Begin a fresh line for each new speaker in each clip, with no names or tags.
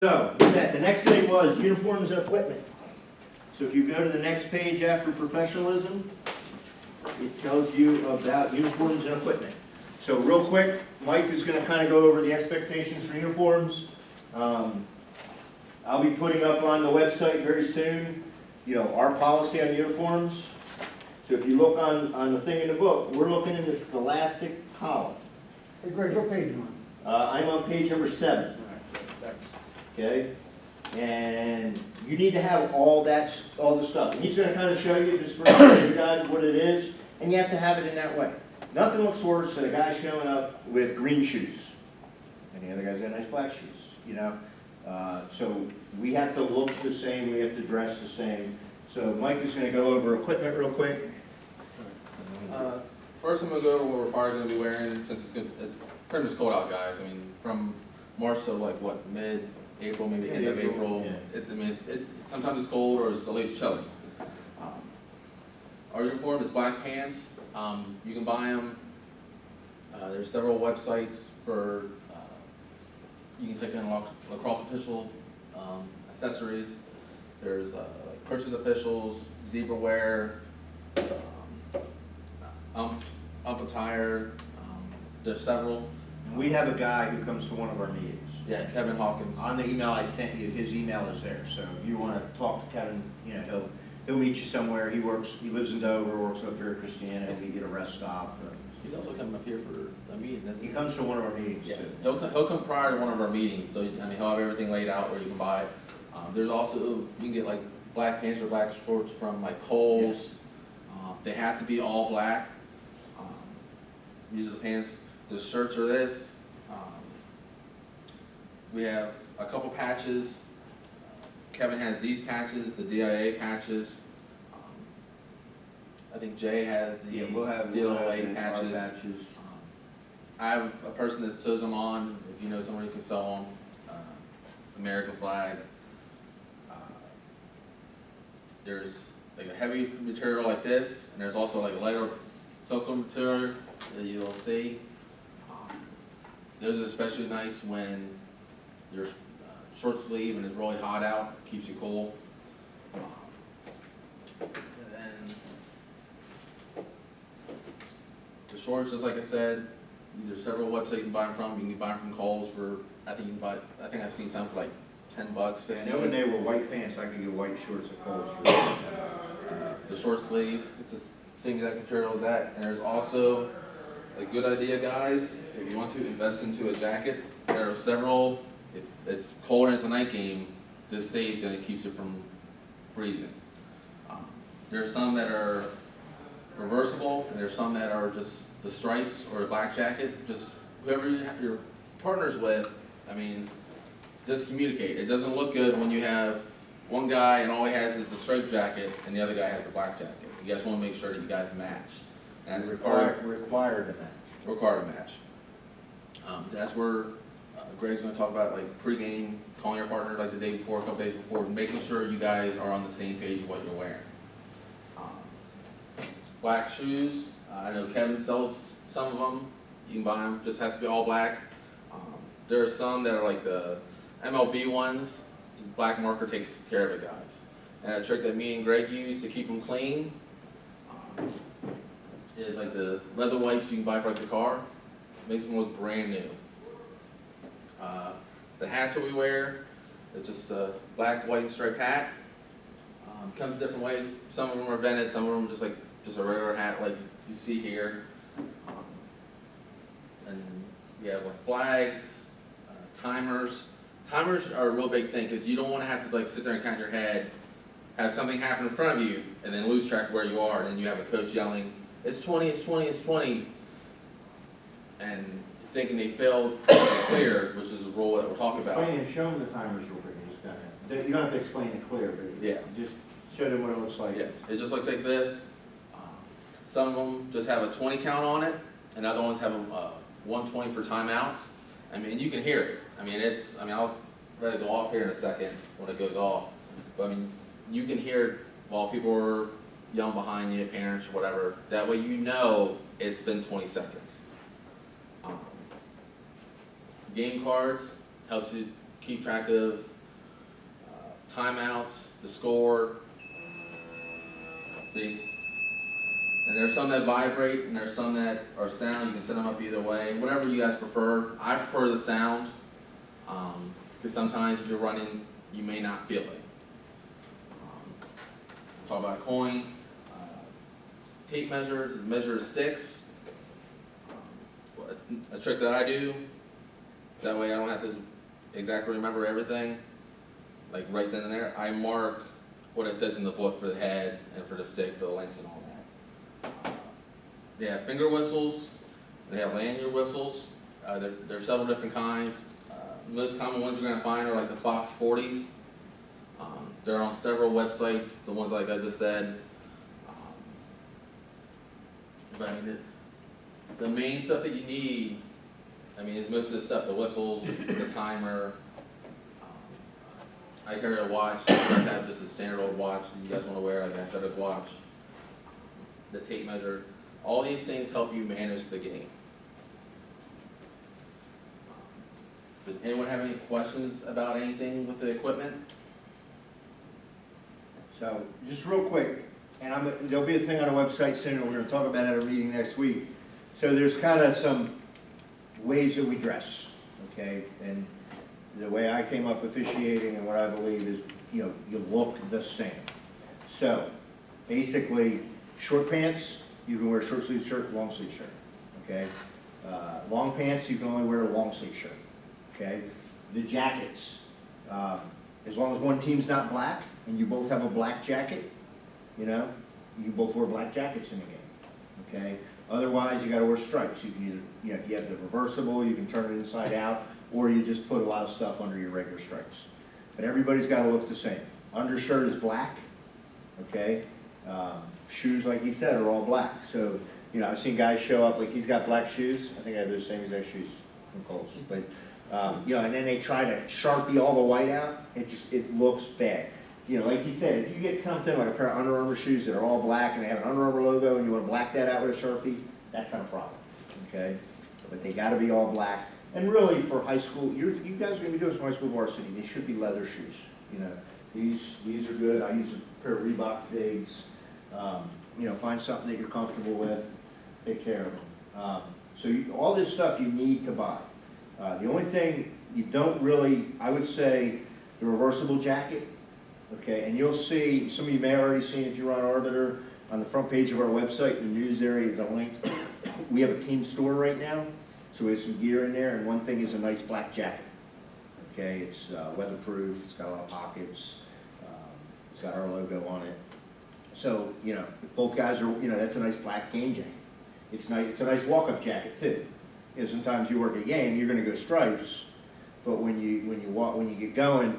So, with that, the next thing was uniforms and equipment. So if you go to the next page after professionalism, it tells you about uniforms and equipment. So real quick, Mike is going to kind of go over the expectations for uniforms. I'll be putting up on the website very soon, our policy on uniforms. So if you look on the thing in the book, we're looking in the Scholastic column.
Hey Greg, what page you on?
I'm on page number 7. Okay, and you need to have all the stuff. And he's going to kind of show you just for you guys what it is, and you have to have it in that way. Nothing looks worse than a guy showing up with green shoes, and the other guy's got nice black shoes. So we have to look the same. We have to dress the same. So Mike is going to go over equipment real quick.
First, I'm going to go over what we're probably going to be wearing since it's pretty much cold out, guys. I mean, from March to like what, mid-April, maybe end of April.
Yeah.
It's sometimes it's cold or it's at least chilly. Our uniform is black pants. You can buy them. There's several websites for. You can type in lacrosse official accessories. There's purchase officials, zebra wear, ump attire. There's several.
We have a guy who comes to one of our meetings.
Yeah, Kevin Hawkins.
On the email I sent you, his email is there. So if you want to talk to Kevin, he'll meet you somewhere. He lives in Dover, works up here at Christiana. He'll meet you at a rest stop.
He's also coming up here for a meeting, isn't
He
he?
comes to one of our meetings
Yeah,
too.
he'll come prior to one of our meetings, so he'll have everything laid out where you can buy it. There's also, you can get like black pants or black shorts from like Kohl's. They have to be all black. These are the pants. The shirts are this. We have a couple patches. Kevin has these patches, the DLOA patches. I think Jay has the DLOA patches. I have a person that sews them on. If you know someone who can sew them, American flag. There's like a heavy material like this, and there's also like a lighter silk material that you'll see. Those are especially nice when you're short sleeve and it's really hot out, keeps you cool. And then the shorts, just like I said, there's several websites you can buy them from. You can buy them from Kohl's for, I think I've seen some for like $10, $15.
I know when they were white pants, I could get white shorts at Kohl's.
The short sleeve, it's the same exact material as that. And there's also a good idea, guys, if you want to invest into a jacket. There are several. If it's cold and it's a night game, this saves you and it keeps you from freezing. There's some that are reversible, and there's some that are just the stripes or a black jacket. Just whoever your partner's with, just communicate. It doesn't look good when you have one guy and all he has is the striped jacket and the other guy has a black jacket. You guys want to make sure that you guys match. And that's
Required to match.
Required to match. That's where Greg's going to talk about like pregame, calling your partner like the day before, a couple days before, making sure you guys are on the same page of what you're wearing. Black shoes. I know Kevin sells some of them. You can buy them. Just has to be all black. There are some that are like the MLB ones. Black marker takes care of it, guys. And a trick that me and Greg use to keep them clean is like the leather wipes you can buy for like the car. Makes them look brand new. The hats that we wear, it's just a black, white, and striped hat. Comes in different ways. Some of them are vented, some of them just a regular hat like you see here. And we have like flags, timers. Timers are a real big thing because you don't want to have to like sit there and count your head, have something happen in front of you, and then lose track of where you are, and then you have a coach yelling, "It's 20, it's 20, it's 20," and thinking they failed to clear, which is the rule that we're talking about.
Explain and show them the timers real quick. You don't have to explain it clear, but
Yeah.
just show them what it looks like.
Yeah, it just looks like this. Some of them just have a 20 count on it, and other ones have a 120 for timeouts. You can hear it. I'll let it go off here in a second when it goes off. But you can hear it while people are yelling behind you, parents or whatever. That way you know it's been 20 seconds. Game cards helps you keep track of timeouts, the score. See? And there's some that vibrate, and there's some that are sound. You can set them up either way, whatever you guys prefer. I prefer the sound, because sometimes if you're running, you may not feel it. Talk about a coin, tape measure, measure sticks. A trick that I do, that way I don't have to exactly remember everything, like right then and there. I mark what it says in the book for the head and for the stick, for the lengths and all that. They have finger whistles, they have lanyard whistles. There are several different kinds. Most common ones you're going to find are like the Fox 40s. They're on several websites, the ones like I just said. But I mean, the main stuff that you need, I mean, is most of the stuff, the whistles, the timer. I carry a watch. You guys have this a standard old watch that you guys want to wear, like I said, a watch. The tape measure. All these things help you manage the game. Does anyone have any questions about anything with the equipment?
So, just real quick, and there'll be a thing on the website soon, and we're going to talk about it at our meeting next week. So there's kind of some ways that we dress, okay? And the way I came up officiating and what I believe is, you look the same. So, basically, short pants, you can wear a short sleeve shirt, long sleeve shirt, okay? Long pants, you can only wear a long sleeve shirt, okay? The jackets, as long as one team's not black, and you both have a black jacket, you both wear black jackets in the game, okay? Otherwise, you gotta wear stripes. You can either, if you have the reversible, you can turn it inside out, or you just put a lot of stuff under your regular stripes. But everybody's gotta look the same. Undershirt is black, okay? Shoes, like he said, are all black. So, I've seen guys show up, like he's got black shoes. I think I have those same exact shoes from Kohl's. But, and then they try to Sharpie all the white out. It looks bad. Like he said, if you get something like a pair of Under Armour shoes that are all black and they have an Under Armour logo and you want to black that out with a Sharpie, that's not a problem, okay? But they got to be all black. And really, for high school, you guys are going to be doing some high school varsity. They should be leather shoes. These are good. I use a pair of Reebok Zigs. Find something that you're comfortable with. Take care of them. So all this stuff you need to buy. The only thing you don't really, I would say, the reversible jacket. Okay, and you'll see, some of you may have already seen if you're on Arbiter, on the front page of our website, in the news area is a link. We have a team store right now, so we have some gear in there, and one thing is a nice black jacket. Okay, it's weatherproof, it's got a lot of pockets, it's got our logo on it. So, if both guys are, that's a nice black game jacket. It's nice. It's a nice walk-up jacket too. Sometimes you work a game, you're going to go stripes, but when you get going,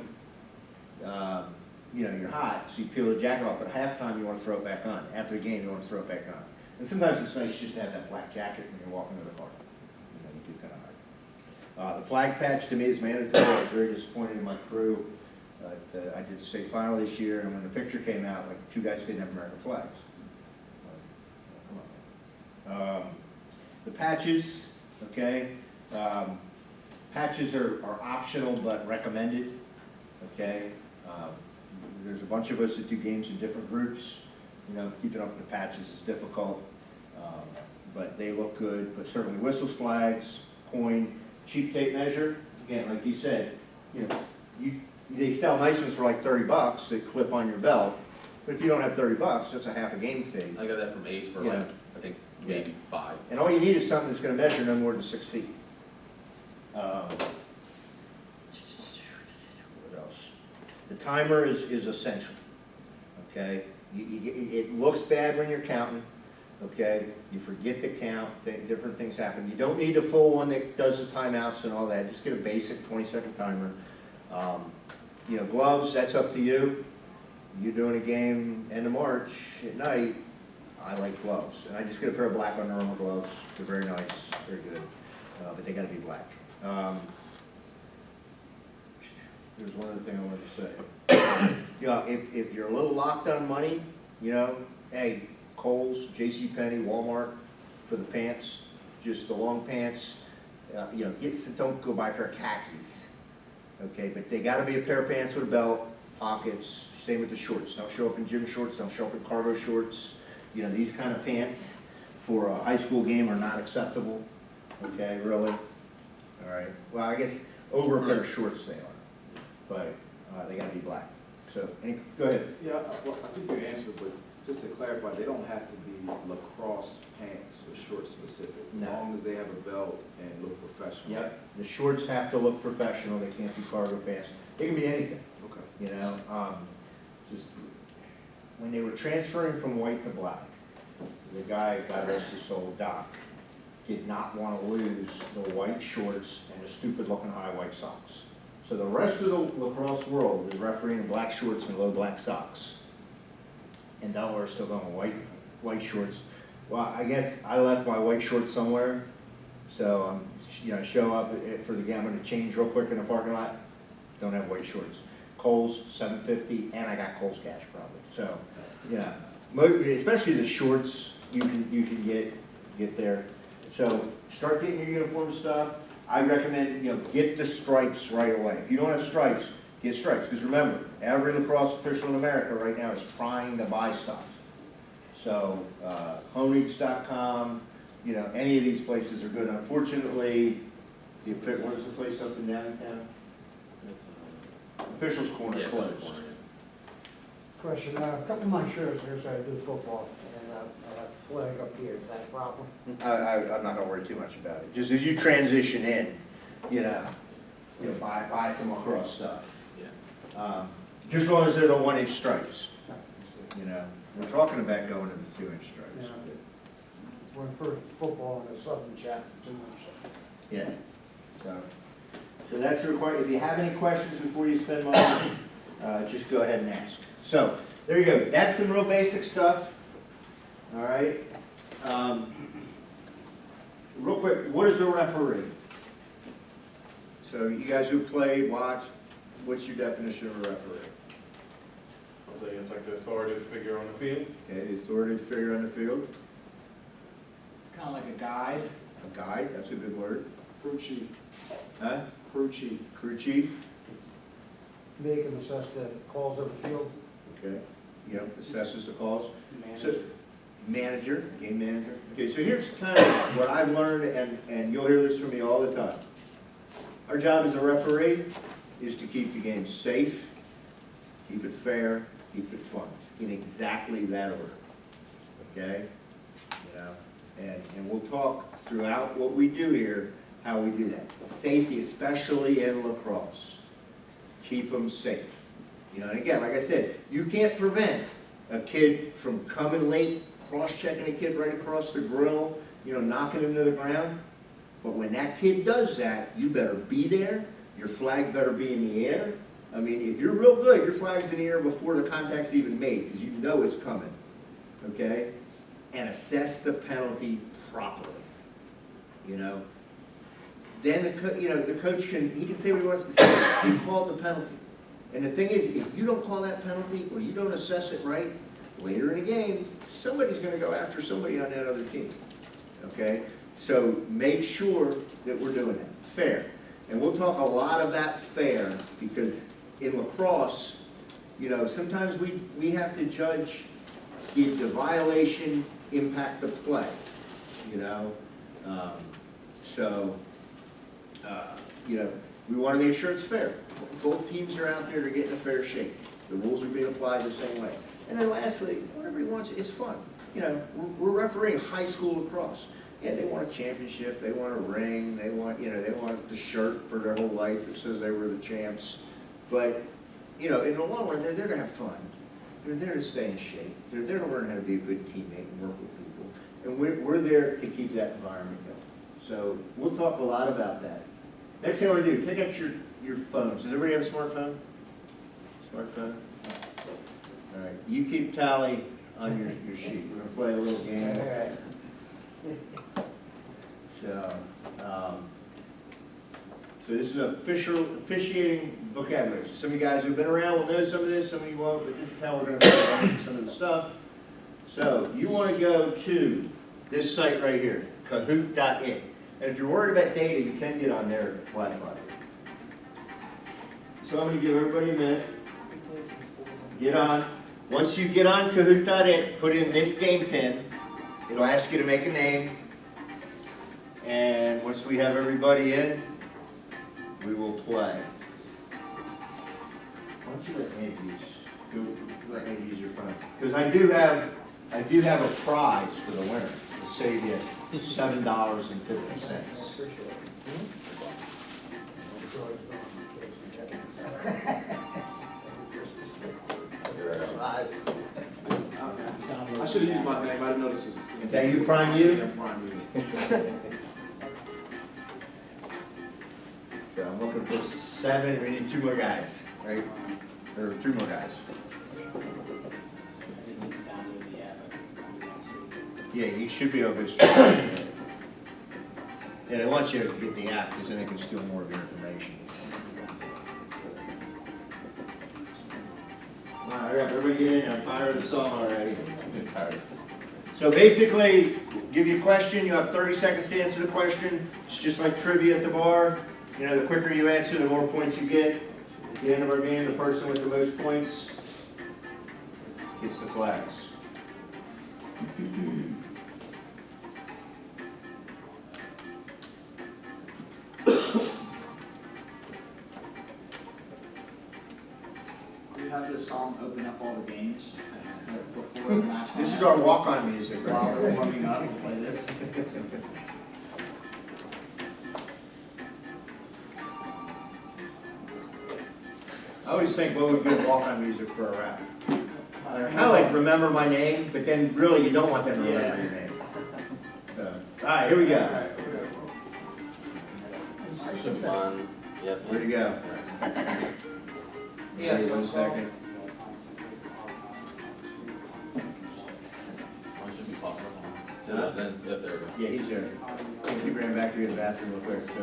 you're hot, so you peel the jacket off, but at halftime you want to throw it back on. After the game, you want to throw it back on. And sometimes it's nice just to have that black jacket when you're walking to the park. You do kind of hard. The flag patch to me is mandatory. I was very disappointed in my crew. But I did the state final this year, and when the picture came out, like 2 guys didn't have American flags. Come on. The patches, okay? Patches are optional but recommended, okay? There's a bunch of us that do games in different groups. Keeping up with the patches is difficult, but they look good. But certainly whistles, flags, coin, cheap tape measure. Again, like you said, they sell nice ones for like $30 that clip on your belt. But if you don't have $30, that's a half a game fee.
I got that from Ace for I think maybe 5.
And all you need is something that's going to measure no more than 6 feet. The timer is essential, okay? It looks bad when you're counting, okay? You forget to count, different things happen. You don't need a full one that does the timeouts and all that. Just get a basic 20-second timer. Gloves, that's up to you. You're doing a game end of March at night, I like gloves. And I just get a pair of black Under Armour gloves. They're very nice, very good, but they got to be black. There's one other thing I wanted to say. If you're a little locked on money, hey, Kohl's, JCPenney, Walmart for the pants, just the long pants. Don't go buy a pair of khakis. Okay, but they gotta be a pair of pants with a belt, pockets, same with the shorts. Don't show up in gym shorts, don't show up in cargo shorts. You know, these kind of pants for a high school game are not acceptable, okay, really? All right, well, I guess over a pair of shorts they are, but they gotta be black. So, go ahead.
Yeah, well, I think you answered, but just to clarify, they don't have to be lacrosse pants or short specific, as
No.
long as they have a belt and look professional.
Yep, the shorts have to look professional, they can't be cargo pants. They can be anything,
Okay.
you know? Just, when they were transferring from white to black, the guy, God rest his soul, Doc, did not want to lose the white shorts and the stupid-looking high white socks. So the rest of the lacrosse world is refereeing in black shorts and low black socks. And Delaware is still going white shorts. Well, I guess I left my white shorts somewhere, so you know, show up for the game. I'm gonna change real quick in the parking lot. Don't have white shorts. Kohl's $7.50, and I got Kohl's cash probably. So, yeah, especially the shorts you can get there. So start getting your uniform stuff. I recommend, you know, get the stripes right away. If you don't have stripes, get stripes. Because remember, every lacrosse official in America right now is trying to buy stuff. So, honeats.com, you know, any of these places are good. Unfortunately, what is the place up in downtown? Officials Corner
Yeah,
closed.
Question, a couple of my shirts here say I do football, and I have a flag up here, is that a problem?
I'm not gonna worry too much about it. Just as you transition in, you know, buy some lacrosse stuff.
Yeah.
Just as long as they're the 1-inch stripes, you know. We're talking about going to the 2-inch stripes.
Yeah. When for football in the southern chapter, too much.
Yeah, so that's the requirement. If you have any questions before you spend money, just go ahead and ask. So, there you go. That's some real basic stuff. All right. Real quick, what is a referee? So you guys who played, watched, what's your definition of a referee?
I think it's like the authoritative figure on the field.
Okay, the authoritative figure on the field.
Kind of like a guide.
A guide, that's a good word.
Crew chief,
Huh?
crew chief.
Crew chief.
Make and assess the calls of the field.
Okay. Yep, assesses the calls.
Manager.
So, manager, game manager. Okay, so here's kind of what I've learned, and you'll hear this from me all the time. Our job as a referee is to keep the game safe, keep it fair, keep it fun, in exactly that order. Okay? You know, and we'll talk throughout what we do here, how we do that. Safety, especially in lacrosse. Keep them safe. You know, and again, like I said, you can't prevent a kid from coming late, cross-checking a kid right across the grill, you know, knocking him to the ground. But when that kid does that, you better be there. Your flag better be in the air. I mean, if you're real good, your flag's in the air before the contact's even made, because you know it's coming, okay? And assess the penalty properly, you know? Then the coach can say what he wants to say. He called the penalty. And the thing is, if you don't call that penalty or you don't assess it right, later in the game, somebody's going to go after somebody on that other team. Okay? So make sure that we're doing that. Fair. And we'll talk a lot about fair because in lacrosse, you know, sometimes we have to judge, did the violation impact the play? You know? You know, we want to make sure it's fair. Both teams are out there, they're getting a fair shake. The rules are being applied the same way. And then lastly, whatever he wants, it's fun. You know, we're refereeing high school lacrosse. Yeah, they want a championship, they want a ring, they want the shirt for their whole life that says they were the champs. But, you know, in the long run, they're there to have fun. They're there to stay in shape. They're there to learn how to be a good teammate and work with people. And we're there to keep that environment going. So we'll talk a lot about that. Next thing I want to do, take out your phones. Does everybody have a smartphone? Smartphone? All right, you keep tally on your sheet. We're gonna play a little game. So this is officiating vocabulary. So some of you guys who've been around will know some of this, some of you won't, but this is how we're gonna play some of the stuff. So you want to go to this site right here, Kahoot.it. And if you're worried about data, you can get on their Wi-Fi. So I'm gonna give everybody a minute. Get on. Once you get on Kahoot.it, put in this game pin. It'll ask you to make a name. And once we have everybody in, we will play. Why don't you let Andy let Andy use your phone? Because I do have a prize for the winner. It'll save you $7.50.
I should have used my name, I didn't notice it was.
Is that you, Prime U?
Yeah, Prime U.
So I'm looking for 7, we need 2 more guys, right? Or 3 more guys. Yeah, you should be able to start. Yeah, they want you to get the app because then they can steal more of your information. All right, everybody get in, I'm tired of the song already.
I'm tired.
So basically, give you a question, you have 30 seconds to answer the question. It's just like trivia at the bar. You know, the quicker you answer, the more points you get. At the end of our game, the person with the most points gets the flags.
We have this song open up all the games before the match.
This is our walk-on music
While
right
we're
here.
warming up, we'll play this.
I always think what would be good walk-on music for a rap. Kind of like Remember My Name, but then really you don't want them to remember your name. So, all right, here we go.
Should be fun. Yep.
Where'd you go?
Yeah.
Wait 1 second.
One should be popping up on. So that's in. Yep, there we go.
Yeah, he's here. He ran back to the bathroom real quick, so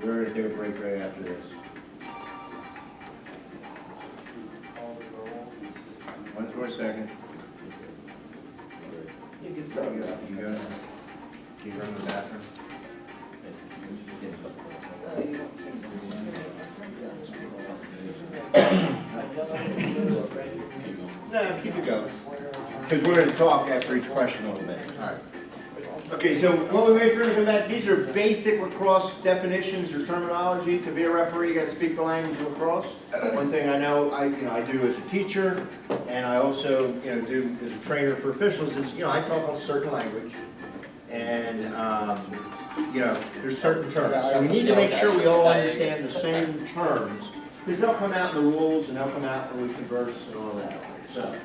we're gonna take a break right after this. One more second. You can start it up. You go. Can you run to the bathroom? No, keep it going. Because we're gonna talk after each question a little bit.
Alright.
Okay, so what we wait for to come back, these are basic lacrosse definitions or terminology. To be a referee, you gotta speak the language of lacrosse. One thing I know, I do as a teacher, and I also, do as a trainer for officials is, I talk a certain language. And, there's certain terms. So we need to make sure we all understand the same terms, because they'll come out in the rules and they'll come out when we converse and all that. So,